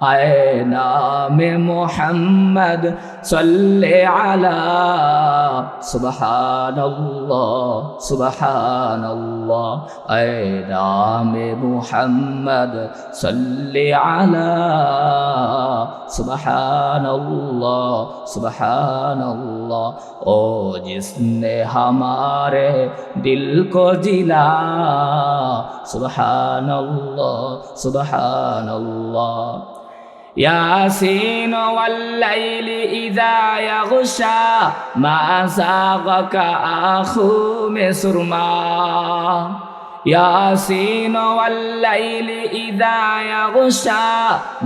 आए नाम मोहम्मद सल्ले अला सुबहानल्लाह सुबहानल्लाह। आए नाम मोहम्मद सल्ले अला सुबहानल्लाह सुबहानल्लाह। ओ जिसने हमारे दिल को जिला सुबहानल्लाह सुबहानल्लाह। यासीन वल्लैलि इज़ा यग़शा मा ज़ाग़क आख़ू में सुरमा। यासीन वल्लैलि इज़ा यग़शा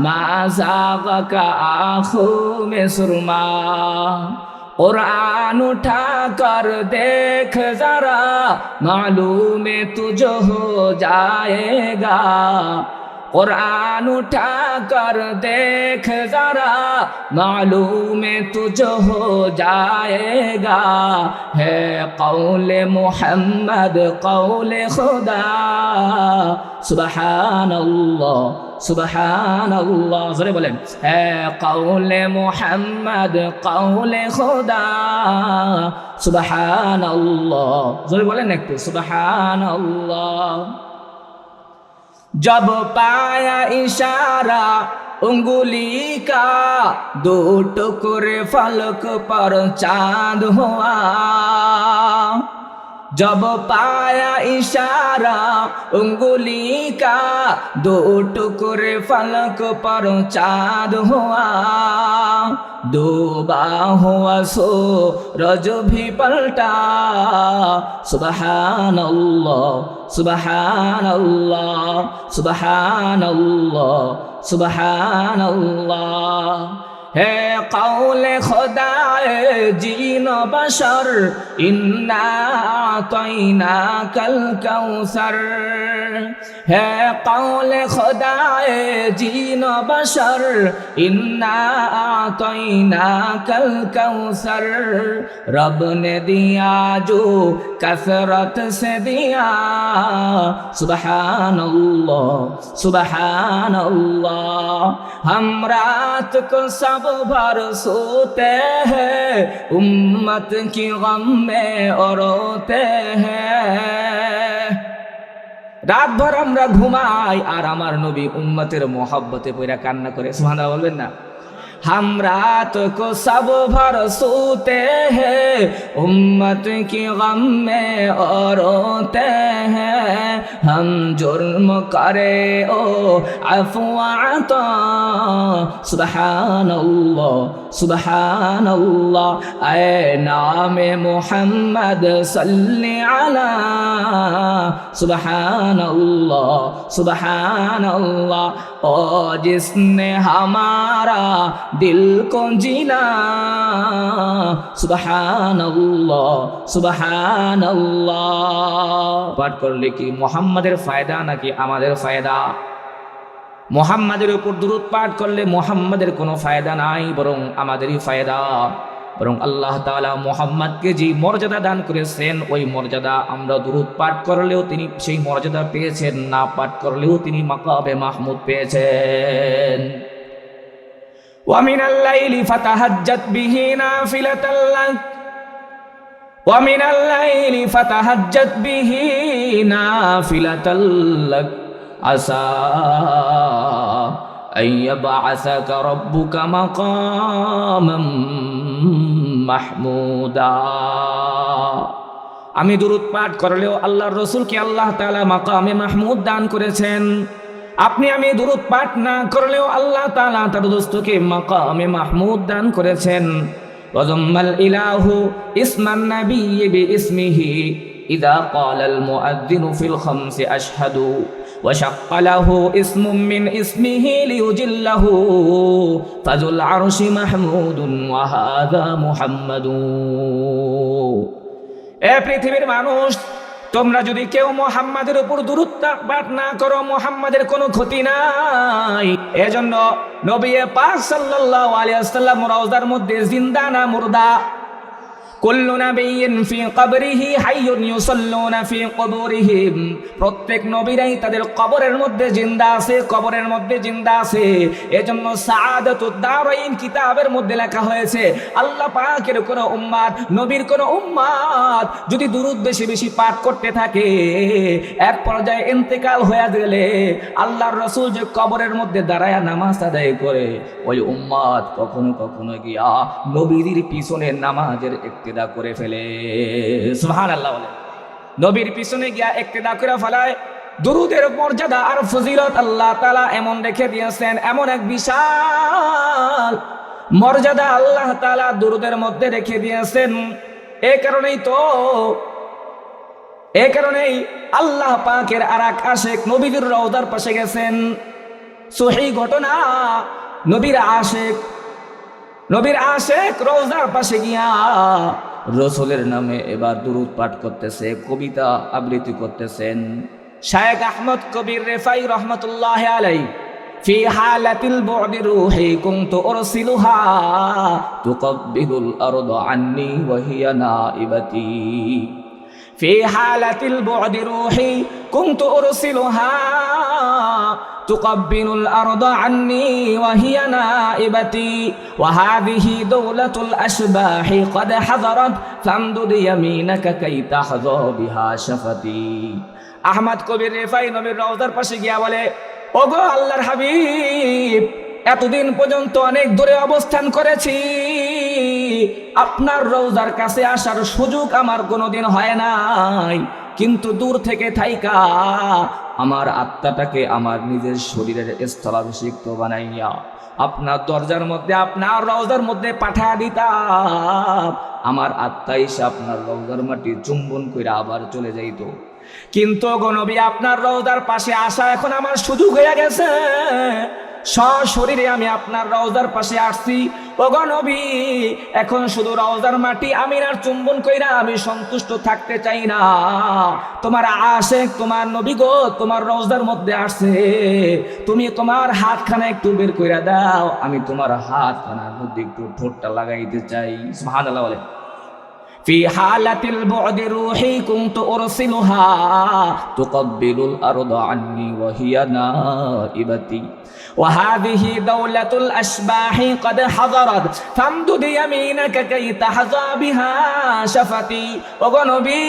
मा ज़ाग़क आख़ू में सुरमा। कुरान उठा कर देख जरा मालूम तुझे हो जाएगा। कुरान उठा कर देख जरा मालूम तुझे हो जाएगा। है कौले मोहम्मद कौले खुदा सुबहानल्लाह सुबहानल्लाह। ज़ोरे बोलें है कौले मोहम्मद कौले खुदा सुबहानल्लाह। ज़ोरे बोलें एक तो सुबहानल्लाह। जब पाया इशारा उंगली का दो टुकड़े फलक पर चांद हुआ। जब पाया इशारा उंगली का दो टुकड़े फलक पर चांद हुआ। डूबा हुआ सूरज भी पलटा सुबहानल्लाह सुबहानल्लाह सुबहानल्लाह सुबहानल्लाह। है कौले खुदाए जीन बशर इन्ना आतैना कल कौसर। है कौले खुदाए जीन बशर इन्ना आतैना कल कौसर। रब ने दिया जो कसरत से दिया सुबहानल्लाह सुबहानल्लाह। हम रात को सब भर सोते हैं उम्मत की गम में और रोते हैं। रात भर আমরা ঘুমাই আর আমার নবী উম্মতের मोहब्बते পড়ে কান্না করে সুবহানাল্লাহ বলবেন না। हम रात को सब भर सोते हैं उम्मत की गम में और रोते हैं। हम जुर्म करे ओ अफ़वा सुबहानल्लाह सुबहानल्लाह। ऐ नाम मोहम्मद सल्ले अला सुबहानल्लाह सुबहानल्लाह। ओ जिसने हमारा दिल को जिला सुबहानल्लाह सुबहानल्लाह। पाठ करले কি মুহাম্মাদের ফায়দা নাকি আমাদের ফায়দা? মুহাম্মাদের উপর দুরূদ পাঠ করলে মুহাম্মাদের কোনো ফায়দা নাই বরং আমাদেরই ফায়দা। বরং আল্লাহ তাআলা মুহাম্মদকে যে মর্যাদা দান করেছেন ওই মর্যাদা আমরা দুরূদ পাঠ করলেও তিনি সেই মর্যাদা পেয়েছেন, না পাঠ করলেও তিনি মাকামে মাহমুদ পেয়েছেন। ومن الليل فتهجد به نافلة لك ومن الليل فتهجد به نافلة لك عسى أن يبعثك ربك مقاما محمودا। আমি দুরূদ পাঠ করলেও আল্লাহর রাসূলকে আল্লাহ তাআলা মাকামে মাহমুদ দান করেছেন। আপনি আমি দুরূদ পাঠ না করলেও আল্লাহ তাআলা তার দোস্তকে মাকামে মাহমুদ দান করেছেন। ওয়াজাম্মাল ইলাহু ইসমান নাবিয়্যি বিইসমিহি ইযা ক্বালাল মুআযযিনু ফিল খামসি আশহাদু ওয়া শাক্কা লাহু ইসমুম মিন ইসমিহি লিয়ুজিল্লাহু ফাযুল আরশি মাহমুদুন ওয়া হাযা মুহাম্মাদুন। এ পৃথিবীর মানুষ, তোমরা যদি কেউ মুহাম্মাদের উপর দুরূদ পাঠ না করো মুহাম্মাদের কোনো ক্ষতি নাই। এজন্য নবী পাক সাল্লাল্লাহু আলাইহি ওয়াসাল্লাম রওজার মধ্যে জিন্দা না মুর্দা? কুল্লু নাবিয়্যিন ফি কবরিহি হাইয়ুন ইউসাল্লুনা ফি কুবুরিহিম, প্রত্যেক নবীরাই তাদের কবরের মধ্যে জিন্দা আছে, কবরের মধ্যে জিন্দা আছে। এজন্য সাআদাতুদ দারাইন কিতাবের মধ্যে লেখা হয়েছে, আল্লাহ পাকের কোন উম্মত, নবীর কোন উম্মত যদি দুরূদ বেশি বেশি পাঠ করতে থাকে, এক পর্যায়ে ইন্তেকাল হয়ে গেলে আল্লাহর রাসূল যে কবরের মধ্যে দাঁড়ায়া নামাজ আদায় করে, ওই উম্মত কখনো কখনো গিয়া নবীর পিছনে নামাজের ইক্তেদা করে ফেলে। সুবহানাল্লাহ বলে, নবীর পিছনে গিয়া ইক্তেদা করে ফেলায়। দুরূদের মর্যাদা আর ফজিলত আল্লাহ তাআলা এমন রেখে দিয়েছেন, এমন এক বিশাল মর্যাদা আল্লাহ তাআলা দুরূদের মধ্যে রেখে দিয়েছেন। এই কারণেই আল্লাহ পাকের আরেক আশিক নবীর রওজার পাশে গেছেন। সহিহ ঘটনা, নবীর আশিক রওজার পাশে গিয়া রাসূলের নামে এবার দুরূদ পাঠ করতেছে, কবিতা আবৃত্তি করতেছেন। শায়েখ আহমদ কবির রেফাই রহমাতুল্লাহি আলাইহি ফি হালাতিল বু'দি রূহি কুনতু উরসিলুহা তুকাব্বিলুল আরদা আন্নী ওয়া হিয়া নাইবাতি। في حالة البعد روحي كنت أرسلها تقبل الأرض عني وهي نائبتي وهذه دولة الأشباح قد حضرت فامدد يمينك كي تحظى بها شفتي। আহমদ কবির রেফাই নবীর রওজার পাশে গিয়া বলে, ওগো আল্লাহর হাবিব, এতদিন পর্যন্ত অনেক দূরে অবস্থান করেছি, আপনার রওজার কাছে আসার সুযোগ আমার কোনোদিন হয় নাই, কিন্তু দূর থেকে থাইকা আমার আত্মাটাকে আমার নিজের শরীরের স্থলাভিষিক্ত বানাইয়া আপনার দরজার মধ্যে, আপনার রওজার মধ্যে পাঠায় দিতাম। আমার আত্মা এসে আপনার রওজার মাটি চুম্বন করে আবার চলে যাইত। কিন্তু গো নবী, আপনার রওজার পাশে আসা এখন আমার সুযোগ হয়ে গেছে, সশরীরে আমি আপনার রওজার পাশে আসছি। ওগো নবী, এখন শুধু রওজার মাটি আমি আর চুম্বন কইরা আমি সন্তুষ্ট থাকতে চাই না। তোমার আশিক, তোমার নবী গো, তোমার রওজার মধ্যে আসছে, তুমি তোমার হাতখানা একটু বের কইরা দাও, আমি তোমার হাতখানার মধ্যে একটু ঠোঁটটা লাগাইতে চাই। সুবহানাল্লাহ বলে, في حالة البعد روحي كنت أرسلها تقبل الأرض عني وهي نائبتي وهذه دولة الأشباح قد حضرت فامدد يمينك كي تحظى بها شفتي। ওগো নবী,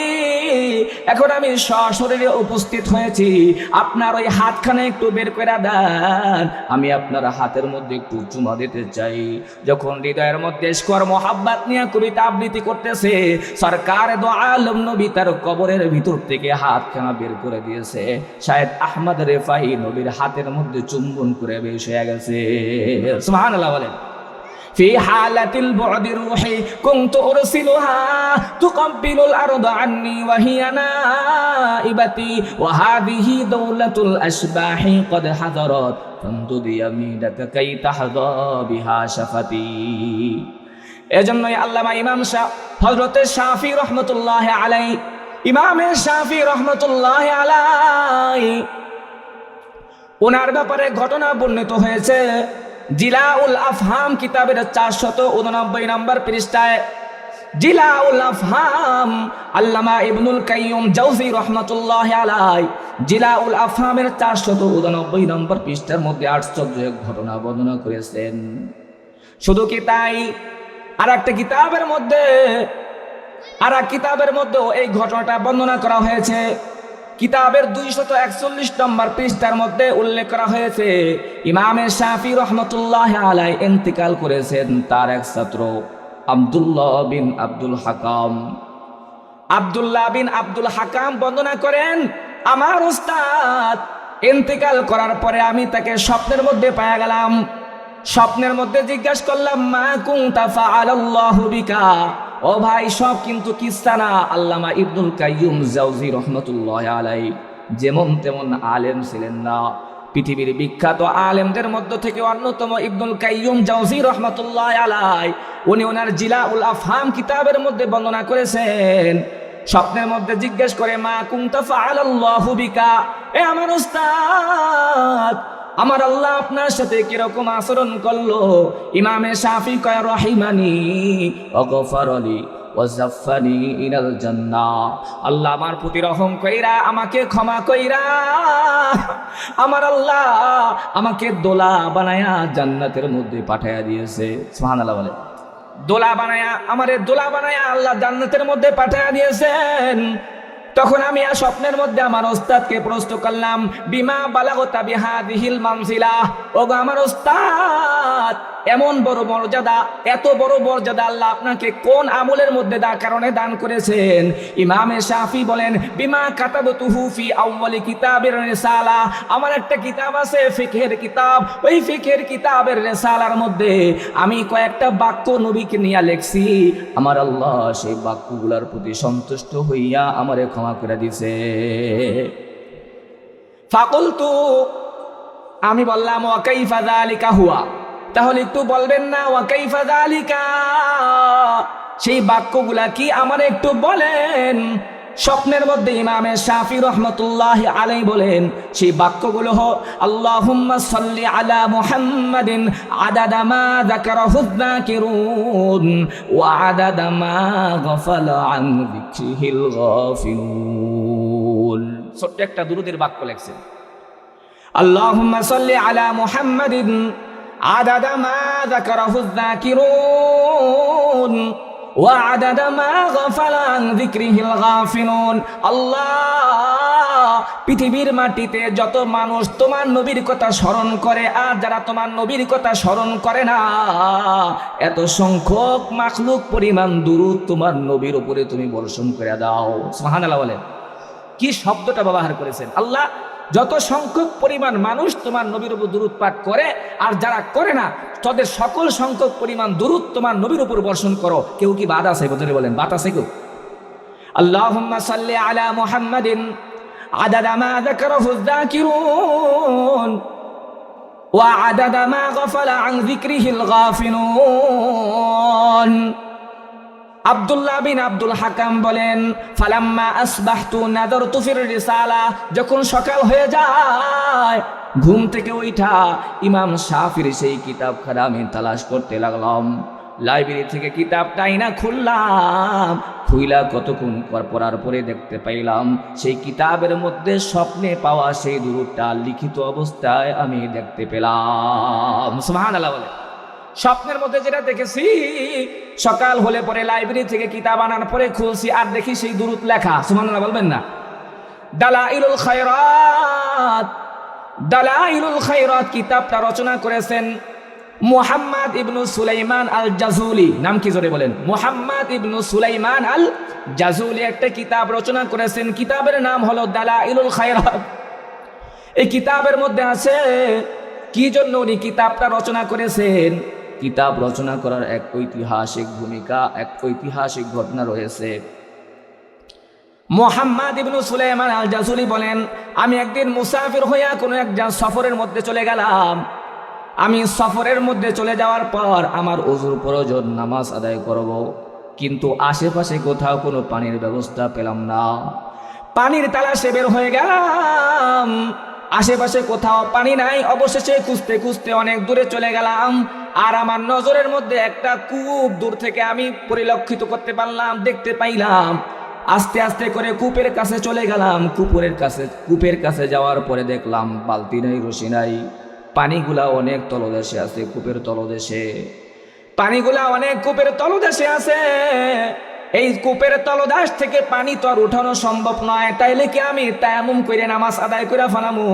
এখন আমি সশরীরে উপস্থিত হয়েছি, আপনার ওই হাতখানা একটু বের করে দেন, আমি আপনার হাতের মধ্যে একটু চুমা দিতে চাই। যখন হৃদয়ের মধ্যে ইশকর মোহাব্বত নিয়ে কবিতা আবৃত্তি করতেছে, সরকার দো আলম নবী তার কবরের ভিতর থেকে হাতখানা বের করে দিয়েছে। শায়েখ আহমদ রেফাই নবীর হাতের মধ্যে চুম্বন করে বেশ হয়ে গেছে। সুবহানাল্লাহ বলেন, في حالة البعد روحي كنت أرسلها تقبل الأرض عني وهي نائبتي وهذه دولة الأشباح قد حضرت فامدد يمينك كي تحظى بها شفتي। এজন্যই আল্লামা ইমাম হযরত শাফি রহমতুল্লাহ আলাইহি, ইমামে শাফি রহমতুল্লাহ আলাইহি, ওনার ব্যাপারে ঘটনা বর্ণিত হয়েছে জিলাউল আফহাম কিতাবের 489 নম্বর পৃষ্ঠায়। জিলাউল আফহাম, আল্লামা ইবনুল কাইয়ুম জাওজি রহমাতুল্লাহ আলাইহি জিলাউল আফহামের 489 নম্বর পৃষ্ঠার মধ্যে আশ্চর্য এক ঘটনা বর্ণনা করেছেন। শুধু কি তাই, আর একটা কিতাবের মধ্যে এই ঘটনাটা বর্ণনা করা হয়েছে। কিতাবের 241 নম্বর পৃষ্ঠার মধ্যে উল্লেখ করা হয়েছে, ইমামে শাফি রহমতুল্লাহ আলাইহি ইন্তেকাল করেছেন, তার এক ছাত্র আব্দুল্লাহ বিন আব্দুল হাকাম বর্ণনা করেন, আমার উস্তাদ ইন্তেকাল করার পরে আমি তাকে স্বপ্নের মধ্যে পাওয়া গেলাম। স্বপ্নের মধ্যে জিজ্ঞাসা করলাম, মা কুনতা ফাআলাল্লাহু বিকা। ও ভাই, সব কিন্তু কিসসা না। আল্লামা ইবনুল কাইয়ুম জাওজি রহমতুল্লাহ আলাইহি যেমন তেমন আলেম ছিলেন না। পৃথিবীর বিখ্যাত আলেমদের মধ্য থেকে অন্যতম ইবনুল কাইয়ুম জাওজি রহমতুল্লাহ আলাইহি, উনি ওনার জিলাউল আফহাম কিতাবের মধ্যে বর্ণনা করেছেন, স্বপ্নের মধ্যে জিজ্ঞেস করে, মা কুনতা ফাআলাল্লাহু বিকা, এ আমার উস্তাদ, আমার আল্লাহ আপনার সাথে কিরকম আচরণ করলো? ইমামে শাফি কয়, রহিমানি ওয়া গফারালি ওয়াজাফফানি ইলাল জান্নাহ। আল্লাহ আমার প্রতি রহম কইরা আমাকে ক্ষমা কইরা আমার আল্লাহ আমাকে দোলা বানায়া জান্নাতের মধ্যে পাঠায়া দিয়েছে। সুবহানাল্লাহ বলে। দোলা বানায়া, আমারে দোলা বানায়া আল্লাহ জান্নাতের মধ্যে পাঠায়া দিয়েছেন। তখন আমি স্বপ্নের মধ্যে আমার ওস্তাদকে প্রশ্ন করলাম, বিমা বালাগতা বিহাদিহিল মানজিলা, ওগো আমার ওস্তাদ, এমন বড় মর্যাদা, এত বড় মর্যাদা আল্লাহ আপনাকে কোন আমলের মধ্যে কারণে দান করেছেন? ইমামে শাফি বলেন, বিমা কাতাবতুহু ফি আউয়ালি কিতাবের রিসালা, আমার একটা কিতাব আছে ফিকহের কিতাব, ওই ফিকহের কিতাবের রিসালার মধ্যে আমি কয়েকটা বাক্য নবীকে নিয়ে লিখছি। আমার আল্লাহ সেই বাক্যগুলোর প্রতি সন্তুষ্ট হইয়া আমারে ক্ষমা করে দিছে। ফাকুলতু, আমি বললাম, ওয়া কাইফা যালিকা হুয়া, তাহলে একটু বলবেন না ওয়া কাইফা যালিকা, সেই বাক্যগুলা কি আমার একটু বলেন। স্বপ্নের মধ্যে ইমামে শাফি রহমতুল্লাহি আলাইহি বলেন, সেই বাক্যগুলো আল্লাহুম্মা সাল্লি আলা মুহাম্মাদিন আদাদা মা যাকারাহুয যাকিরুন ওয়া আদাদা মা গাফালা আন যিকরিহিল গাফিলুন। ছোট্ট একটা দুরূদের বাক্য লেখছেন, আল্লাহুম্মা সাল্লি আলা মুহাম্মাদিন আদাদা মা যাকারাহুয যাকিরুন ওয়া আদাদা মা গাফালা আন যিকরিহিল গাফিলুন। আল্লাহ, পৃথিবীর মাটিতে যত মানুষ তোমার নবীর কথা স্মরণ করে আর যারা তোমার নবীর কথা স্মরণ করে না, এত সংখ্যক মাখলুক পরিমাণ দুরূদ তোমার নবীর উপরে তুমি বর্ষণ করে দাও। সুবহানাল্লাহ বলেন। কি শব্দটা ব্যবহার করেছেন? আল্লাহ, যত সংখ্যক পরিমাণ মানুষ তোমার নবীর উপর দুরূদ পাঠ করে আর যারা করে না, তাদের সকল সংখ্যক পরিমাণ দুরূদ তোমার নবীর উপর বর্ষণ করো। কেউ কি বাদ আছে? বদরে বলেন, বাদ আছে কেউ? আল্লাহুম্মা সাল্লি আলা মুহাম্মাদিন আদাদা মা যাকারাহুয যাকিরুন ওয়া আদাদা মা গাফালা আন যিকরিহিল গাফিলুন। আব্দুল্লাহ বিন আব্দুল হাকাম বলেন, ফালাম্মা আসবাহতু নাযারতু ফির রিসালা, যখন সকাল হয়ে যায় ঘুম থেকে উঠা ইমাম শাফির সেই কিতাবখানা আমি তালাশ করতে লাগলাম। লাইব্রেরি থেকে কিতাবটাই না খুললাম, খুইলা কতক্ষণ পড়ার পরে দেখতে পাইলাম সেই কিতাবের মধ্যে স্বপ্নে পাওয়া সেই দুরূদটা লিখিত অবস্থায় আমি দেখতে পেলাম। সুবহানাল্লাহ বলে। স্বপ্নের মধ্যে যেটা দেখেছি, সকাল হলে পরে লাইব্রেরি থেকে কিতাব আনার পরে খুলছি আর দেখি সেই দুরূদ লেখা। সুবহানাল্লাহ বলবেন না? দালাইলুল খায়রাত, দালাইলুল খায়রাত কিতাবটা রচনা করেছেন মুহাম্মদ ইবনু সুলাইমান আল জাজুলি। নাম কি জোরে বলেন? মুহাম্মদ ইবনু সুলাইমান আল জাজুলি একটা কিতাব রচনা করেছেন। কিতাবের নাম হলো দালাইলুল খায়রাত। এই কিতাবের মধ্যে আছে কি জন্য উনি কিতাবটা রচনা করেছেন। কিতাব রচনা করার এক ঐতিহাসিক ভূমিকা, এক ঐতিহাসিক ঘটনা রয়েছে। মুহাম্মদ ইবনু সুলাইমান আল জাজুলি বলেন, আমি একদিন মুসাফির হইয়া কোনো এক সফরের মধ্যে চলে গেলাম। আমি সফরের মধ্যে চলে যাওয়ার পর আমার ওযুর প্রয়োজন, নামাজ আদায় করব, কিন্তু আশেপাশে কোথাও কোনো পানির ব্যবস্থা পেলাম না। পানির তালাশে বের হয়ে গেলাম, আশেপাশে কোথাও পানি নাই। অবশেষে খুঁজতে খুঁজতে অনেক দূরে চলে গেলাম আর আমার নজরের মধ্যে একটা কূপ দূর থেকে আমি পরিলক্ষিত করতে পারলাম, দেখতে পাইলাম। আস্তে আস্তে করে কূপের কাছে চলে গেলাম। কূপের কাছে যাওয়ার পরে দেখলাম বালতি নাই, রশি নাই। পানিগুলা অনেক তলদেশে আছে, কূপের তলদেশে পানিগুলা অনেক কূপের তলদেশে আছে। এই কূপের তলদেশ থেকে পানি তো আর উঠানো সম্ভব নয়, তাইলে কি আমি তায়াম্মুম করে নামাজ আদায় করে ফেলামু?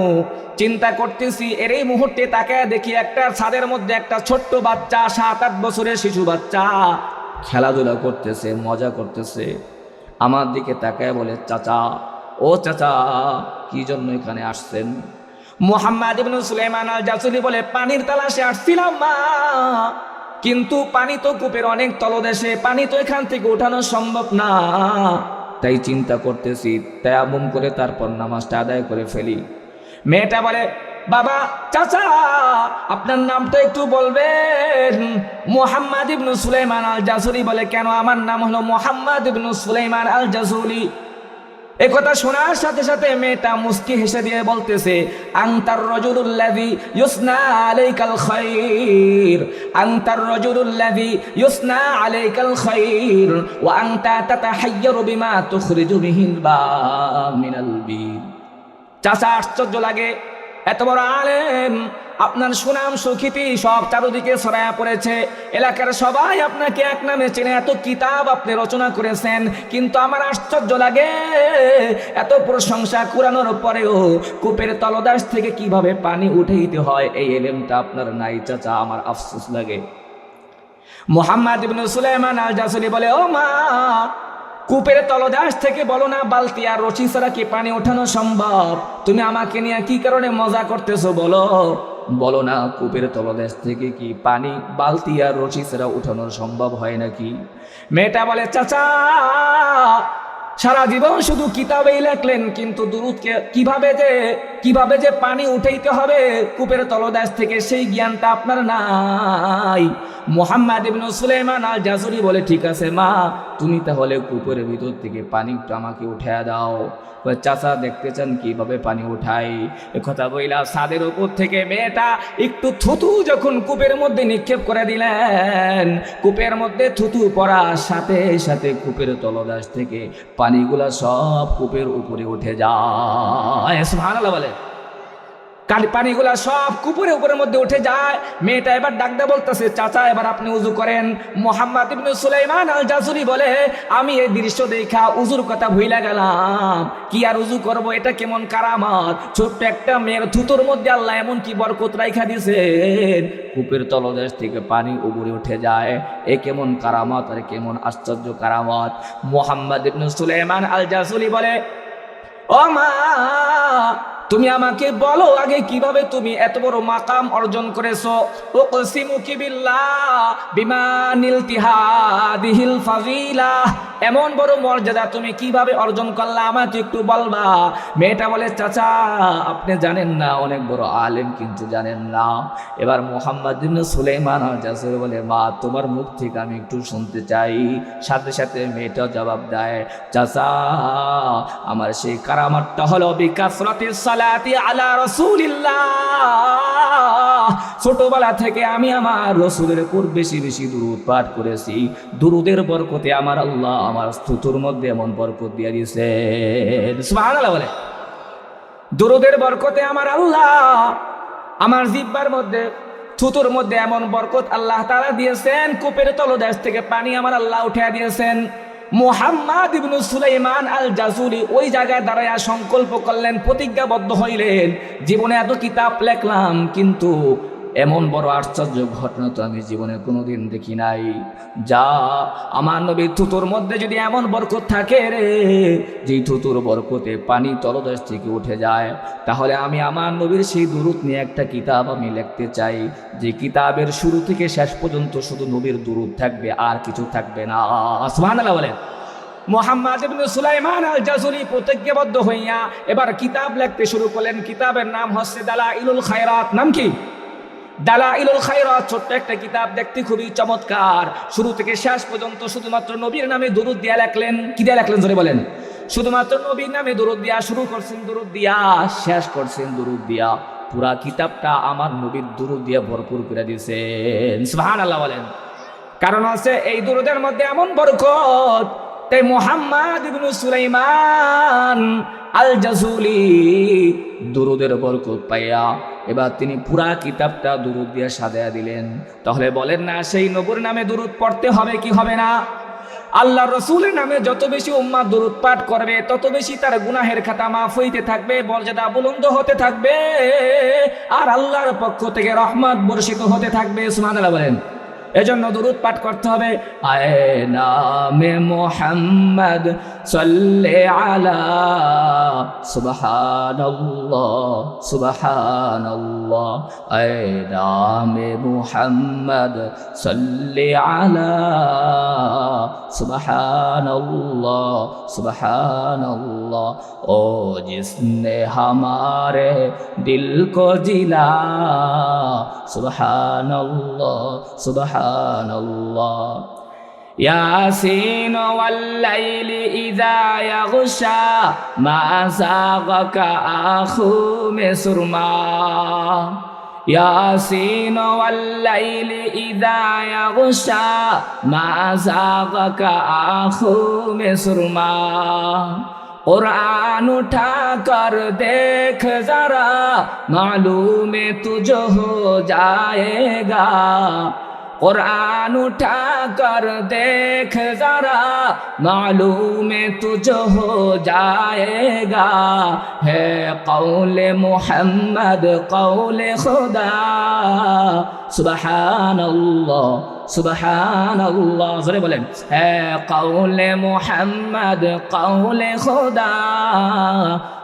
চিন্তা করতেছি, এর এই মুহূর্তে তাকায় দেখি একটা ছাদের মধ্যে একটা ছোট্ট বাচ্চা, 7-8 বছরের শিশু বাচ্চা খেলাধুলা করতেছে, মজা করতেছে। আমার দিকে তাকায় বলে, চাচা, ও চাচা, কি জন্য এখানে আসছেন? মুহাম্মদ ইবনু সুলাইমান আল জাসুলি বলে, পানির তালাশে আসছিলাম মা, কিন্তু পানি তো কূপের অনেক তলদেশে, পানি তো এখান থেকে ওঠানো সম্ভব না। তাই চিন্তা করতেছি তায়াম্মুম করে তারপর নামাজটা আদায় করে ফেলি। মেয়েটা বলে, বাবা, চাচা, আপনার নামটা একটু বলবেন? মুহাম্মদ ইবনু সুলাইমান আল জাসুলি বলে, কেন? আমার নাম হলো মুহাম্মদ ইবনু সুলাইমান আল জাসুলি। এই কথা শোনার সাথে সাথে মেয়েটা মুস্কি হেসে দিয়ে বলতেছে, আনতার রাজুলুল্লাযী ইউসনা আলাইকাল খায়র, আনতার রাজুলুল্লাযী ইউসনা আলাইকাল খায়র ওয়া আনতা তাতাহায়্যারু বিমা তুখরিজু বিহিল বা মিনাল বীর। চাচা আশ্চর্য লাগে, এত বড় আলেম, আপনার সুনাম সুখ্যাতি সব চারদিকে ছড়ায়া পড়েছে, এলাকার সবাই আপনাকে এক নামে চেনে, এত কিতাব আপনি রচনা করেছেন, কিন্তু আমার আশ্চর্য লাগে এত প্রশংসা কুরানোর পরেও কূপের তলদেশ থেকে কিভাবে পানি উঠাইতে হয় এই এলেমটা আপনার নাই চাচা, আমার আফসোস লাগে। মুহাম্মদ ইবনে সুলাইমান আল জাসুলি বলে, ও মা, কূপের তলদেশ থেকে বলো না বালতি আর রশি ছাড়া কি পানি ওঠানো সম্ভব? তুমি আমাকে নিয়ে কি কারণে মজা করতেছো বলো, বলো না কূপের তলদেশ থেকে কি পানি বালতি আর রশি ছাড়া উঠানো সম্ভব হয় নাকি? মেয়েটা বলে, চাচা সারা জীবন শুধু কিতাবেই লেখলেন, কিন্তু দুরূদকে কিভাবে যে পানি উঠাইতে হবে কূপের তলদেশ থেকে সেই জ্ঞানটা আপনার নাই। মুহাম্মদ ইবনে সুলাইমান আল জাসুরি বলে, ঠিক আছে মা, তুমি তাহলে কূপের ভিতর থেকে পানি একটু আমাকে উঠায়া দাও। চাচা দেখতে চান কিভাবে পানি উঠাই? একথা বইলা ছাদের উপর থেকে মেয়েটা একটু থুতু যখন কূপের মধ্যে নিক্ষেপ করে দিলেন, কূপের মধ্যে থুতু পড়ার সাথে সাথে কূপের তলদেশ থেকে পানিগুলা সব কূপের উপরে উঠে যায়। সুবহানাল্লাহ বলে, পানিগুলা সব কূপের উপরের মধ্যে উঠে যায়। মেয়েটা এবার ডাকতে বলতেছে, চাচা এবার আপনি উজু করেন। মুহাম্মদ ইবনে সুলাইমান আল জাসুরি বলে, আমি এই দৃশ্য দেখা উজুর কথা ভুইলা গেলাম, কি আর উজু করব, এটা কেমন কারামত, ছোট্ট একটা মেয়ের থুতুর মধ্যে আল্লাহ এমন কি বরকত রাইখা দিয়েছেন, কূপের তলদেশ থেকে পানি উপরে উঠে যায়, এ কেমন কারামত আর কেমন আশ্চর্য কারামত। মুহাম্মদ ইবনে সুলাইমান আল জাসুরি বলে, ও মা, তুমি আমাকে বলো আগে কিভাবে তুমি এত বড় মাকাম অর্জন করেছো। উকসিমুকি বিল্লাহ বিমা নিলতিহাদিহিল ফাজিলা, এমন বড় মর্যাদা তুমি কিভাবে অর্জন করলা আমাকে একটু বলবা। মেয়েটা বলে, চাচা আপনি জানেন না, অনেক বড় আলেম কিন্তু জানেন না। এবার মুহাম্মদ ইবনে সুলাইমান আল জাসুরি বলে, মা তোমার মুখ থেকে আমি একটু শুনতে চাই। সাথে সাথে মেয়েটা জবাব দেয়, চাচা আমার সেই কারামাতটা হলো বিকাসরাতিস সালাতি আলা রাসূলিল্লাহ, ছোটবেলা থেকে আমি আমার রাসূলের উপর বেশি বেশি দুরূদ পাঠ করেছি, দুরূদের বরকতে আমার আল্লাহ আমার স্তোত্রের মধ্যে এমন বরকত দিয়ে দিয়েছেন। সুবহানাল্লাহ বলে, দুরূদের বরকতে আমার আল্লাহ আমার জিহ্বার মধ্যে থুতুর মধ্যে এমন বরকত আল্লাহ তাআলা দিয়েছেন, কূপের তলদেশ থেকে পানি আমার আল্লাহ উঠিয়ে দিয়েছেন। মুহাম্মদ ইবনে সুলাইমান আল জাসুরি ওই জায়গায় দাঁড়ায়া সংকল্প করলেন, প্রতিজ্ঞাবদ্ধ হইলেন, জীবনে এত কিতাব লেখলাম কিন্তু এমন বড় আশ্চর্য ঘটনা তো আমি জীবনে কোনোদিন দেখি নাই। যা আমার নবীর থুতুর মধ্যে যদি এমন বরকত থাকে রে, যেই থুতুর বরকতে পানি তলদেশ থেকে উঠে যায়, তাহলে আমি আমার নবীর সেই দুরূদ নিয়ে একটা কিতাব আমি লিখতে চাই, যে কিতাবের শুরু থেকে শেষ পর্যন্ত শুধু নবীর দুরূদ থাকবে, আর কিছু থাকবে না। সুবহানাল্লাহ বলেন। মুহাম্মদ ইবনে সুলাইমান আল জাসুরি প্রতিজ্ঞাবদ্ধ হইয়া এবার কিতাব লিখতে শুরু করলেন। কিতাবের নাম হচ্ছে দালাইলুল খায়রাত। নাম কি? দালাইলুল খায়রাত। ছোট্ট একটা কিতাব, দেখতে খুবই চমৎকার। শুরু থেকে শেষ পর্যন্ত শুধুমাত্র নবীর নামে দুরূদ দিয়া লেখলেন। কি দিয়া লেখলেন জোরে বলেন? শুধুমাত্র নবীর নামে দুরূদ দিয়া শুরু করছেন, দুরূদ দিয়া শেষ করছেন, দুরূদ দিয়া পুরা কিতাবটা আমার নবীর দুরূদ দিয়া ভরপুর করে দিয়েছেন। সুবহানাল্লাহ বলেন। কারণ আছে এই দুরূদের মধ্যে এমন বরকত, তাই মুহাম্মদ ইবনে সুলাইমান আল জাসুলি দুরূদের বরকত পাইয়া এবার তিনি পুরা কিতাবটা দুরূদ দিয়ে সাজায়া দিলেন। তাহলে বলেন না, সেই নবীর নামে দুরূদ পড়তে হবে কি হবে না? আল্লাহর রাসূলের নামে যত বেশি উম্মাত দুরূদ পাঠ করবে, তত বেশি তার গুনাহের খাতা মাফ হইতে থাকবে, মর্যাদা বুলন্দ হতে থাকবে, আর আল্লাহর পক্ষ থেকে রহমত বর্ষিত হতে থাকবে। সুবহানাল্লাহ বলেন। এজন্য দুরূদ পাঠ করতে হবে। আয়ে নামে মুহাম্মদ সাল্লি আলা সুবহানাল্লাহ সুবহানাল্লাহ, আয়ে নামে মুহাম্মদ সাল্লি আলা সুবহানাল্লাহ সুবহানাল্লাহ, ও জিসনে হামারে দিল কো জিলা সুবহানাল্লাহ সুবহানাল্লাহ। ইয়াসিন ওয়াল লাইলি ইযা ইয়াগশা মা যাগাকা আখু মিসরমা, ইয়াসিন ওয়াল লাইলি ইযা ইয়াগশা মা যাগাকা আখু মিসরমা कुरान उठा कर देख जरा मालूम तुझे हो जाएगा कुरान उठा कर देख जरा मालूम तुझे हो जाएगा है कौले मोहम्मद कौले खुदा सुबहानल्लाह सुबहानल्लाह ज़ोरे बोलें है कौले मोहम्मद कौले खुदा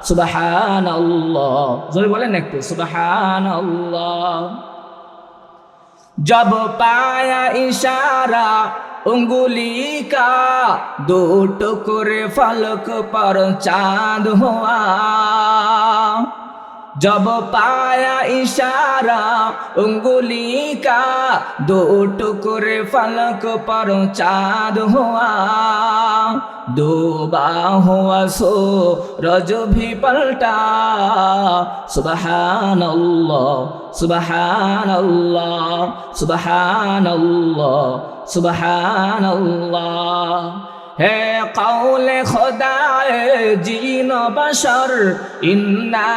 सुबहानल्लाह ज़ोरे बोलें एक तो सुबहानल्लाह जब पाया इशारा उंगली का दो टुकड़े फलक पर चांद हुआ जब पाया इशारा उंगली का दो टुकड़े फलक पर चांद हुआ डूबा हुआ सूरज भी पलटा सुबहानल्लाह सुबहानल्लाह सुबहानल्लाह सुबहानल्लाह है कौले खुदाए जीन बशर इन्ना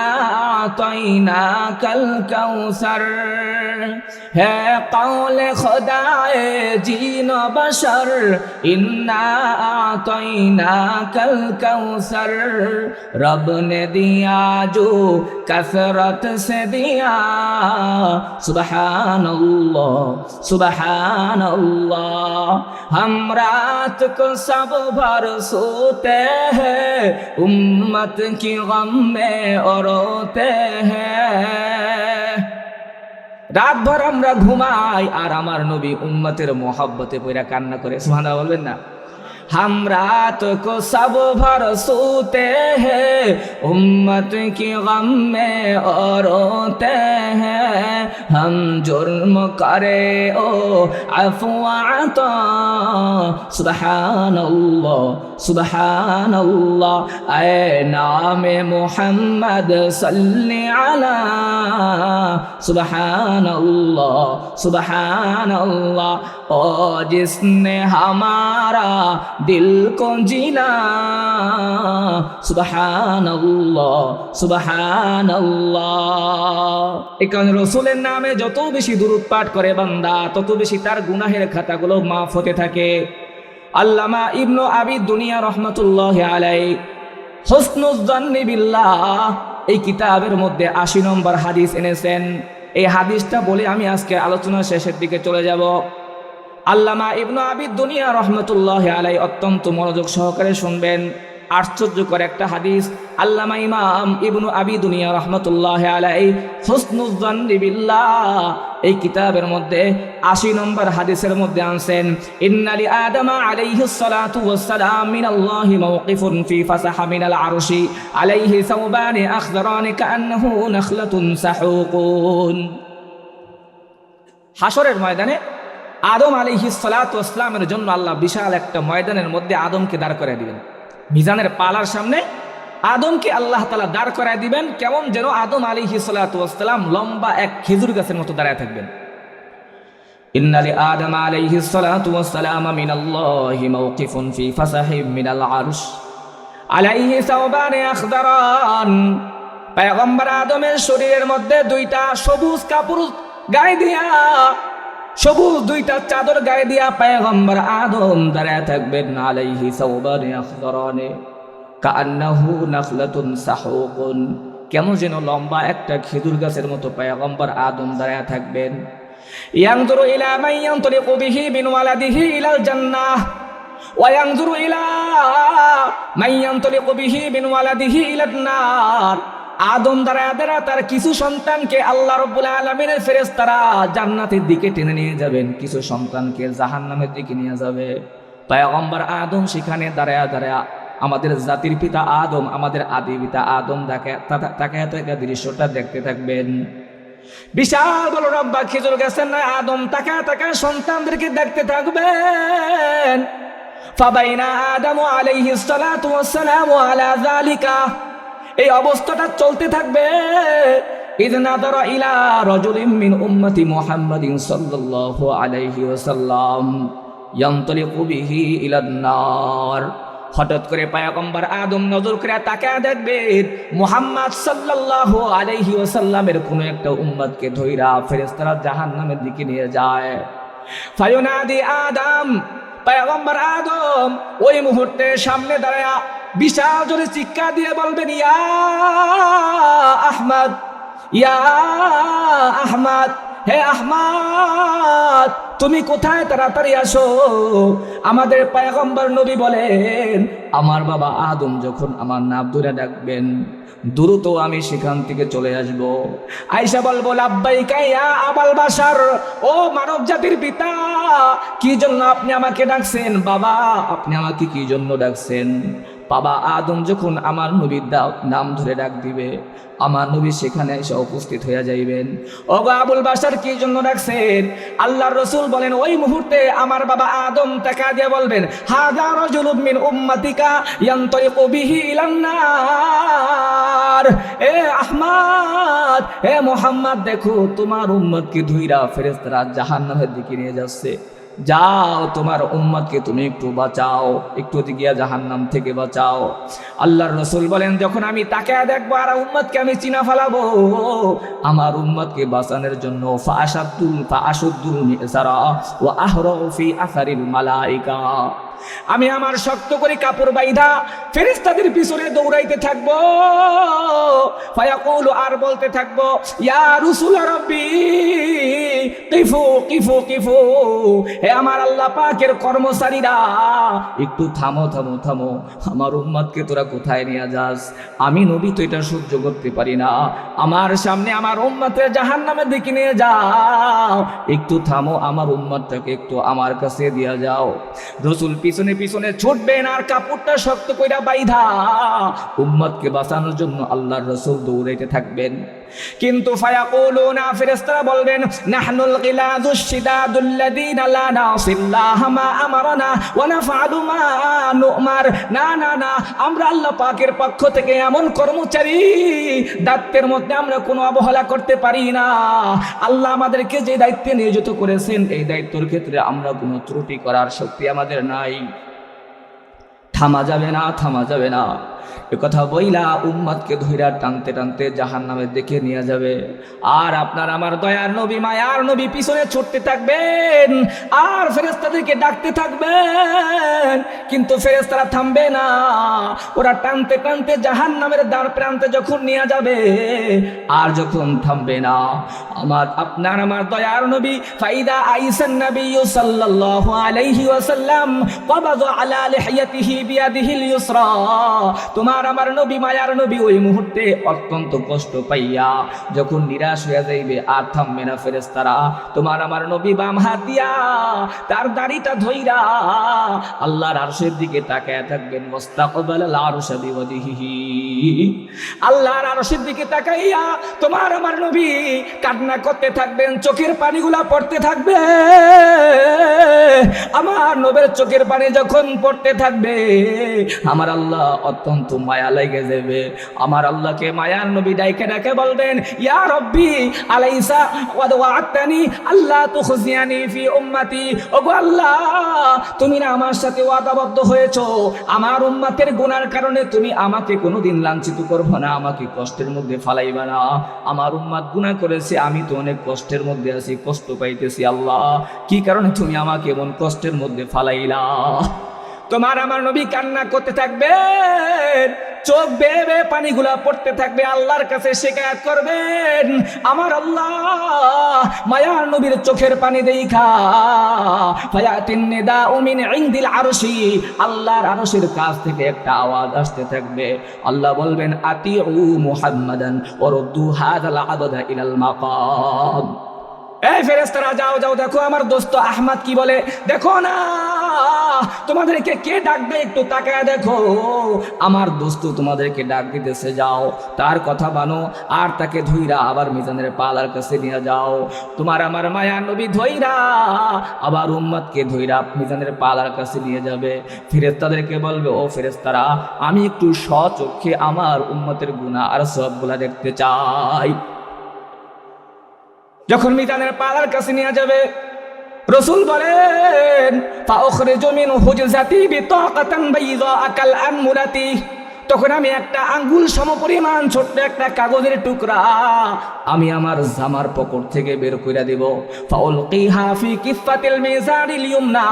आतैना कल कौसर है कौले खुदाए जीन बशर इन्ना आतैना कल कौसर रब ने दिया जो कसरत से दिया सुबहानल्लाह सुबहानल्लाह हम रात को सब भर सोते हैं उम्मत की गम में और रोते हैं रात भर আমরা ঘুমাই আর আমার নবী উম্মতের मोहब्बते পয়রা কান্না করে সুবহানাল্লাহ বলবেন না हम रात को सब भर सोते हैं उम्मत की गम में और रोते हैं हम जुर्म करे ओ अफ़वा सुबहानल्लाह सुबहानल्लाह ऐ नाम मोहम्मद सल्ली अला सुबहानल्लाह सुबहानल्लाह ओ जिसने हमारा दिल को जीना सुबहानल्लाह सुबहानल्लाह এই কারণে রাসূলের নামে যত বেশি দুরূদ পাঠ করে বান্দা তত বেশি তার গুনাহের খাতাগুলো মাফ হতে থাকে আল্লামা ইবনে আবি দুনিয়া রাহমাতুল্লাহি আলাইহি হুসনুজ জান্নি বিল্লাহ এই কিতাবের মধ্যে ৮০ নম্বর হাদিস এনেছেন এই হাদিসটা বলে আমি আজকে আলোচনা শেষের দিকে চলে যাব আল্লামা ইবনে আবি দুনিয়া রাহমাতুল্লাহি আলাইহি অত্যন্ত মনোযোগ সহকারে শুনবেন আশ্চর্যকর একটা হাদিস আল্লামা ইমাম ইবনে আবি দুনিয়া রাহমাতুল্লাহি আলাইহি হুসনুজ জান্নি বিল্লাহ এই কিতাবের মধ্যে ৮০ নম্বর হাদিসের মধ্যে আনছেন ইন্নালি আদম আলাইহিস সালাতু ওয়াস সালাম মিনাল্লাহি মাওকিফুন ফি ফাসাহা মিনাল আরশি আলাইহি সাওবানি আখদারানি কান্নাহু নাখলাতুন সাহুকুন হাশরের ময়দানে আদম আলাইহিস সালাতু ওয়াস সালামের জন্য আল্লাহ বিশাল একটা ময়দানের মধ্যে আদমকে দাঁড় করায় দিবেন মিজানের পালার সামনে আদমকে আল্লাহ তাআলা দাঁড় করায় দিবেন কেমন যেন আদম আলাইহিস সালাতু ওয়াস সালাম লম্বা এক খেজুর গাছের মতো দাঁড়ায় থাকবেন ইন্নালি আদম আলাইহিস সালাতু ওয়াস সালাম মিনাল্লাহি মাওকিফুন ফি ফাসাহি মিনাল আরশ আলাইহি সাওবানি আখদারান পয়গম্বর আদমের শরীরের মধ্যে দুইটা সবুজ কাপড় গায়ে দিয়া সবুজ দুইটা চাদর গায়ে দিয়া পয়গম্বর আদম দাঁড়ায় থাকবেন আলাইহি সাওবানি আখদারানে কান্নাহু নাখলাতুন সাহুকুন কেমন যেন লম্বা একটা খেজুর গাছের মতো পয়গম্বর আদম দাঁড়ায় থাকবেন ইয়ানজুরু ইলা মান ইয়ানতালিকু বিহি মিন ওয়ালাদিহি ইলাল জান্নাহ ওয়া ইয়ানজুরু ইলা মান ইয়ানতালিকু বিহি মিন ওয়ালাদিহি ইলান নার আদম দাঁড়ায় দাঁড়ায় তার কিছু সন্তানকে আল্লাহ রাব্বুল আলামিনের ফেরেশতারা জান্নাতের দিকে টেনে নিয়ে যাবেন কিছু সন্তানকে জাহান্নামের দিকে নিয়ে যাবে পয়গম্বর আদম সেখানে দাঁড়ায় দাঁড়ায় আমাদের জাতির পিতা আদম আমাদের আদি পিতা আদম তাকে দৃশ্যটা দেখতে থাকবেন বিশাল বড় লম্বা খেজুর গাছের নয় আদম তাকে সন্তানদেরকে দেখতে থাকবেন ফাবাইনা আদম আলাইহিস সালাতু ওয়াস সালামু আলা যালিকা এই অবস্থাটা চলতে থাকবে إذ نظر إلى رجل من أمة محمد صلى الله عليه وسلم ينطلق به إلى النار। হঠাৎ করে পয়গম্বর আদম নজর করে তাকায় দেখবেন মুহাম্মদ সাল্লাল্লাহু আলাইহি ওয়াসাল্লামের কোন একটা উম্মতকে ধইরা ফেরেশতারা জাহান্নামের দিকে নিয়ে যায়। ফায়ুনাদি আদম, পয়গম্বর আদম ওই মুহূর্তে সামনে দাঁড়ায়া বিশাল জোরে চিৎকার দিয়ে বলবেন, ইয়া আহমদ, ইয়া আহমদ, হে আহমদ তুমি কোথায়, তাড়াতাড়ি আসো। আমাদের পয়গম্বর নবী বলেন, আমার বাবা আদম যখন আমার নাম ধরে ডাকবেন দ্রুত আমি সেখান থেকে চলে আসব। আয়েশা বলবো, লাব্বাইকা ইয়া আবাল বাশার, ও মানব জাতির পিতা, কি জন্য আপনি আমাকে ডাকছেন? বাবা আপনি আমাকে কি জন্য ডাকছেন? বাবা আদম যখন আমার নবীর নাম ধরে ডাক দিবে, আমার নবী সেখানে এসে উপস্থিত হয়ে যাইবেন। ওগো আবুল বাশার কি জন্য ডাকছেন? আল্লাহর রাসূল বলেন, ওই মুহূর্তে আমার বাবা আদম তাকা দিয়ে বলবেন, হাযা রাজুলুম মিন উম্মাতিকা ইয়ানতালিকু বিহি ইলান নার। এ আহমদ, হে মুহাম্মদ, দেখো তোমার উম্মতকে ধুইরা ফেরেশতারা জাহান্নামের দিকে নিয়ে যাচ্ছে। যাও তোমার উম্মতকে তুমি একটু বাঁচাও, একটু গিয়া জাহান্নাম থেকে বাঁচাও। আল্লাহর রাসূল বলেন, যখন আমি তাকায় দেখবো আর উম্মতকে আমি চিনা ফেলাবো, আমার উম্মতকে বাঁচানোর জন্য ফাআশুদ্দুল মিযসারা ওয়া আহরাউ ফি আসারিল মালাইকা, আমি আমার শক্ত করে কাপড় বাইধা ফেরেশতাদের পিছনে দৌড়াইতে থাকবো। ফায়াকুলু, আর বলতে থাকবো, ইয়া রাসূল রাব্বি কিফু কিফু কিফু, হে আমার আল্লাহ পাকের কর্মচারীরা একটু থামো থামো থামো, আমার উম্মতকে তোরা কোথায় নিয়ে যাস? আমি নবী তো এটা সহ্য করতে পারি না, আমার সামনে আমার উম্মতের জাহান্নামের দিকে নিয়ে যাও, একটু থামো, আমার উম্মতটাকে একটু আমার কাছে দিয়ে যাও। রাসূল পিছনে পিছনে ছুটবেন আর কাপড়টা শক্ত কইরা বাইধা উম্মতকে বাঁচানোর জন্য আল্লাহর রাসূল দৌড়াইতে থাকবেন। কিন্তু ফায়াকুলুনা, ফেরেশতারা বলবেন, নাহনুল গিলাযুশ শিদাদুল্লাযীনা লা নাসিল্লাহ মা আমারানা ওয়া নাফআলু মা নুমার। না না না, আমরা আল্লাহ পাকের পক্ষ থেকে এমন কর্মচারী, দায়িত্বের মধ্যে আমরা কোনো অবহেলা করতে পারি না। আল্লাহ আমাদেরকে যে দায়িত্বে নিয়োজিত করেছেন, এই দায়িত্বের ক্ষেত্রে আমরা কোনো ত্রুটি করার শক্তি আমাদের নাই। থামা যাবে না, থামা যাবে না। একথা বইলা উম্মতকে ধইরা টানতে টানতে জাহান্নামের দিকে নিয়ে যাবে। আর আপনার আমার দয়ার নবী, মায়ার নবী পিছনে ছুটতে থাকবেন আর ফেরেশতাদেরকে ডাকতে থাকবেন, কিন্তু ফেরেশতারা থামবে না। ওরা টানতে টানতে জাহান্নামের দ্বার প্রান্তে যখন নিয়ে যাবে আর যখন থামবে না, আপনার আমার দয়ার নবী ফাইদা আইসান নবী সাল্লাল্লাহু আলাইহি ওয়াসাল্লাম কবাযা আলা লিহিয়াতিহি বিয়াদিহিল ইউসরা, তোমার আমার নবী মায়ার নবী ওই মুহূর্তে অত্যন্ত কষ্ট পাইয়া যখন নিরাশ হয়ে যাইবে আর থামবে না ফেরেশতারা, তোমার আমার নবী বাম হাত দিয়া তার দাড়িটা ধইরা আল্লাহর আরশের দিকে তাকায় থাকবেন। মুস্তাকবালাল আরশ বিওয়াজিহি, আল্লাহর আরশের দিকে তাকাইয়া তোমার আমার নবী কান্না করতে থাকবেন, চোখের পানিগুলা পড়তে থাকবে। আমার নবীর চোখের পানি যখন পড়তে থাকবে, আমার আল্লাহ অত্যন্ত মায়া লেগে যাবে। আমার আল্লাহকে মায়ার নবী ডাইকে ডাকে বলবেন, ইয়া রব্বি আলাইসা ওয়াদ ওয়া'আতানি আল্লাহ তুখজিয়ানি ফি উম্মতি, ওগো আল্লাহ তুমি না আমার সাথে ওয়াদাবদ্ধ হয়েছো, আমার উম্মতের গুনার কারণে তুমি আমাকে কোনোদিন লাঞ্ছিত করবে না, আমাকে কষ্টের মধ্যে ফালাইবা না। আমার উম্মত গুনাহ করেছে, আমি তো অনেক কষ্টের মধ্যে আছি, কষ্ট পাইতেছি। আল্লাহ কি কারণে তুমি আমাকে এমন কষ্টের মধ্যে ফালাইলা? তোমার আমার নবী কান্না করতে থাকবেন, চোখ বেয়ে বেয়ে পানিগুলা পড়তে থাকবে, আল্লাহর কাছে শিকায়াত করবেন। আমার আল্লাহ মায়ার নবীর চোখের পানি দেইখা ফায়াতিন নিদাউ মিন ইনদিল আরশি, আল্লাহর আরশের কাছ থেকে একটা আওয়াজ আসতে থাকবে। আল্লাহ বলবেন, আতিউ মুহাম্মাদান ওয়া রুদ্দু হাযাল আবদা ইলাল মাকাম। এই ফেরেশতারা যাও যাও, দেখো আমার দোস্ত আহমদ কি বলে, দেখো না তোমাদেরকে কে ডাকবে, একটু তাকায় দেখো, আমার দোস্ত তোমাদেরকে ডাক দিতেছে, যাও তার কথা মানো আর তাকে ধইরা আবার মিজানের পালার কাছে নিয়ে যাও। তোমার আমার মায়া নবী ধইরা আবার উম্মতকে ধইরা মিজানের পালার কাছে নিয়ে যাবে। ফেরেশতাদেরকে বলবে, ও ফেরেশতারা আমি একটু স্বচক্ষে আমার উম্মতের গুনাহ আর সবগুলা দেখতে চাই। যখন মিজানের পালার কাছে নিয়ে যাবে, রাসূল বলেন ফাউখরিজু মিন হুজজাতি বিতাকাতান বাইযা আকাল আনমুলাতি, তখন আমি একটা আঙ্গুল সমপরিমাণ ছোট্ট একটা কাগজের টুকরা আমি আমার জামার পকেট থেকে বের করে দেব। ফাউলকিহা ফি কিফাতিল মিজানিল ইয়ুমনা,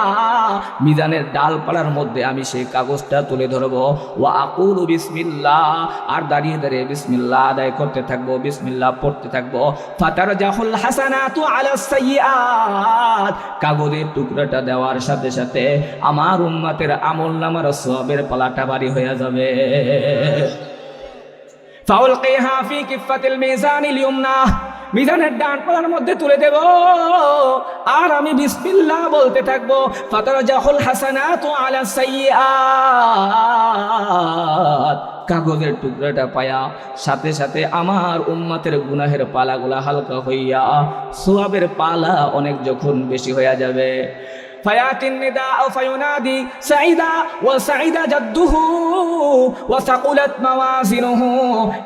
মিজানের ডালপালার মধ্যে আমি সেই কাগজটা তুলে ধরব। ওয়া আকুলু বিসমিল্লাহ, আর দাঁড়িয়ে দাঁড়িয়ে বিসমিল্লাহ আদায় করতে থাকবো, বিসমিল্লাহ পড়তে থাকবো। ফাতারজাহুল হাসানাতু আলাস সাইয়্যাত, কাগজের টুকরাটা দেওয়ার সাথে সাথে আমার উম্মতের আমলনামার সওয়াবের পালাটা ভারী হয়ে যাবে। ফাউলকিহা ফি কিফাতিল মিজানিল ইয়ুমনা, মিজানের ডান পালার মধ্যে তুলে দেব, আর আমি বিসমিল্লাহ বলতে থাকবো। ফাতারজাহুল হাসানাতু আলাস সাইয়্যাত, কাগজের টুকরাটা পায়া সাথে সাথে আমার উম্মতের গুনাহের পালাগুলা হালকা হইয়া সওয়াবের পালা অনেক যখন বেশি হইয়া যাবে। ফায়াতিন নিদাউ ফায়ুনাদি সাইদা ওয়া সাইদা জাদ্দুহু ওয়া সাকুলাত মাওয়াজিনুহু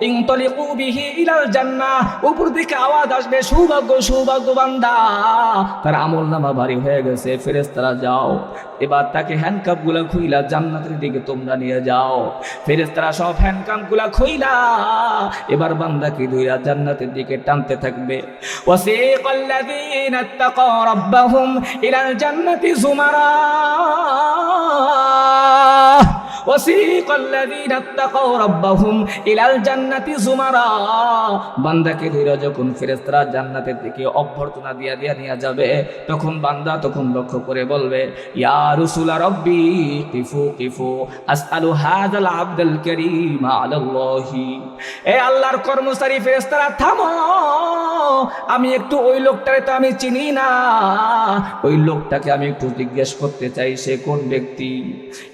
ইনতালিকু বিহি ইলাল জান্নাহ, উপর থেকে আওয়াজ আসবে সৌভাগ্য সৌভাগ্য বান্দা, তার আমলনামা ভারী হয়ে গেছে, ফেরেশতারা যাও এবার তাকে হ্যান্ডকাপগুলা খুইলা জান্নাতের দিকে তোমরা নিয়ে যাও। ফেরেশতারা সব হ্যান্ডকাপগুলা খুইলা এবার বান্দাকে দুইরা জান্নাতের দিকে টানতে থাকবে। ওয়াসিকাল্লাযীনা তাকাউ রাব্বাহুম ইলাল জান্নাতি زمرا وسيق الذين اتقوا ربهم إلى الجنة زمرا, বান্দাকে ধীরে যখন ফেরেশতারা জান্নাতের দিকে অভ্যর্থনা দিয়া দিয়া নিয়ে যাবে, তখন বান্দা তখন লক্ষ্য করে বলবে ইয়া রাসূলা রাব্বি কিফু কিফু আসআলু হাযাল আবদাল কারীম আলাল্লাহি, এ আল্লাহর কর্মচারী ফেরেশতারা থামো, আমি একটু ওই লোকটারে তো আমি চিনি না, ওই লোকটাকে আমি একটু জিজ্ঞেস করতে চাই সে কোন ব্যক্তি।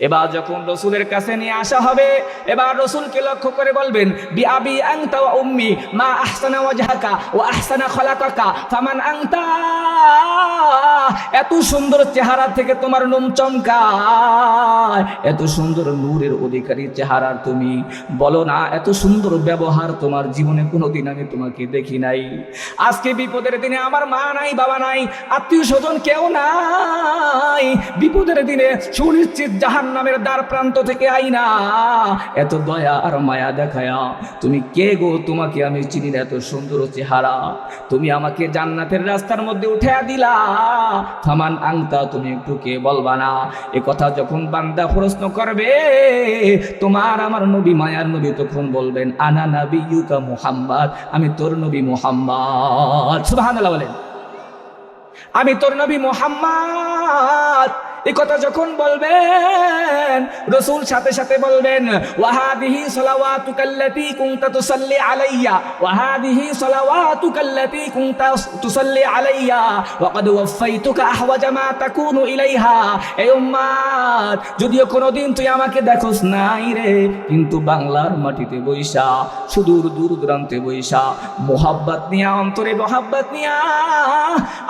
এবার যখন রাসূলের কাছে নিয়ে আসা হবে, এবার রাসূলকে লক্ষ্য করে বলবেন বিআবি আনতা ওয়া উম্মি মা আহসানা ওয়াজহাকা ওয়া আহসানা খলাকাকা ফামান আনতা, এত সুন্দর চেহারা থেকে তোমার লোম চমকায়, এত সুন্দর নূরের অধিকারী চেহারার তুমি, বলো না এত সুন্দর ব্যবহার তোমার জীবনে কোনোদিন আমি তোমাকে দেখি নাই। আজকে বিপদের দিনে আমার মা নাই, বাবা নাই, আত্মীয় স্বজন কেউ নাই, বিপদের দিনে সুনিশ্চিত জাহান্নামের দ্বার প্রান্ত থেকে আইনা এত দয়া আর মায়া দেখায়া তুমি কে গো, তোমাকে আমি চিনি না, এত সুন্দর চেহারা, তুমি আমাকে জান্নাতের রাস্তার মধ্যে উঠাইয়া দিলা, ফামান আনতা, তুমি একটু কে বলবা না? এ কথা যখন বান্দা প্রশ্ন করবে, তোমার আমার নবী মায়ার নবী তখন বলবেন আনা নাবিয়ুকা মুহাম্মদ, আমি তোর নবী মুহাম্মদ। সুবহানাল্লাহ বলেন, আমি তোর নবী মুহাম্মদ। এই কথা যখন বলবেন, রাসূল সাথে সাথে বলবেন ওয়াহাদিহি সালাওয়াতুকাল্লাতী কুনতা তুসাল্লি আলাইয়া, ওয়াহাদিহি সালাওয়াতুকাল্লাতী কুনতা তুসাল্লি আলাইয়া ওয়া ক্বাদ ওয়াফাইতুকা আহওয়াজা মা তাকুনু ইলাইহা। এই উম্মত, যদিও কোনোদিন তুই আমাকে দেখোস নাই রে, কিন্তু বাংলার মাটিতে বইসা, সুদূর দূর দূরান্তে বইসা, মোহাব্বত নিয়া, অন্তরে মোহাব্বত নিয়া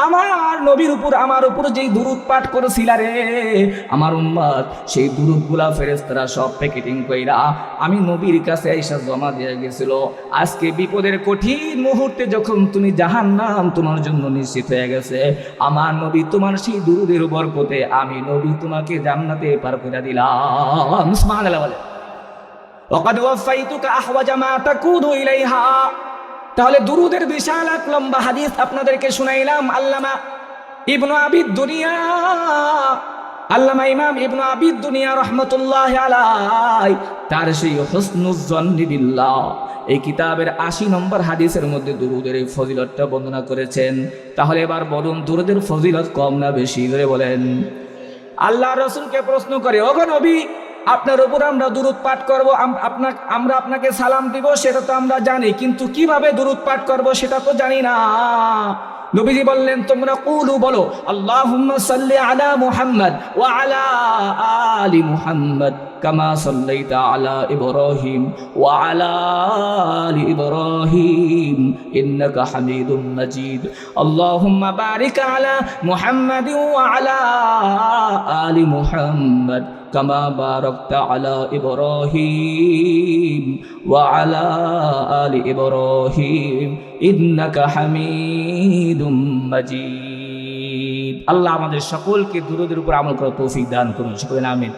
আমার নবীর উপর আমার উপর যেই দুরূদ পাঠ করেছিলা রে আমার উম্মত, সেই দুরূদগুলা ফেরেশতারা সব প্যাকেটিং কইরা আমি নবীর কাছে আইসা জমা দিয়ে গেছিল। আজকে বিপদের কঠিন মুহূর্তে যখন তুমি জাহান্নাম তোমার জন্য নিশ্চিত হয়ে গেছে, আমার নবী তোমার সেই দুরূদের বরকতে আমি নবী তোমাকে জান্নাতে পার করে দিলাম। সুবহানাল্লাহ বলে ওয়াকাদ ওয়াফাইতুকা আহওয়াজা মা তাকুনু ইলাইহা। তাহলে দুরূদের বিশাল এক লম্বা হাদিস আপনাদেরকে শুনাইলাম। আল্লামা ইবনু আবিদ দুনিয়া, আল্লামা ইমাম ইবনু আবিদ দুনিয়া রাহমাতুল্লাহি আলাইহি তার সেই হুসনুজ জন্নি বিল্লাহ এই কিতাবের ৮০ নম্বর হাদিসের মধ্যে দুরূদের এই ফজিলতটা বর্ণনা করেছেন। তাহলে এবার বলুন, দুরূদের ফজিলত কম না বেশি করে বলেন? আল্লাহ রাসূলকে প্রশ্ন করে, ওগো নবী, আপনার উপর আমরা দুরূদ পাঠ করব, আমরা আপনাকে সালাম দিব সেটা তো আমরা জানি, কিন্তু কিভাবে দুরূদ পাঠ করব সেটা তো জানি না। নবীজি বললেন, তোমরা কুলু বলো আল্লাহুম্মা সাল্লি আলা মুহাম্মদ ওয়া আলা আলি মুহাম্মদ কামা সাল্লাইতা আলা ইব্রাহিম ওয়া আলা আলি ইব্রাহিম ইন্নাকা হামিদুম মাজিদ। আল্লাহুম্মা বারিক আলা মুহাম্মদ ওয়া আলা আলি মুহাম্মদ কামা বারাকতা আলা ইব্রাহিম ওয়া আলা আলি ইব্রাহিম ইন্নাকা হামিদুম মাজিদ। আল্লাহ আমাদের সকলকে দুরূদের উপর আমল করার তৌফিক দান করুন। সকলে আমিন।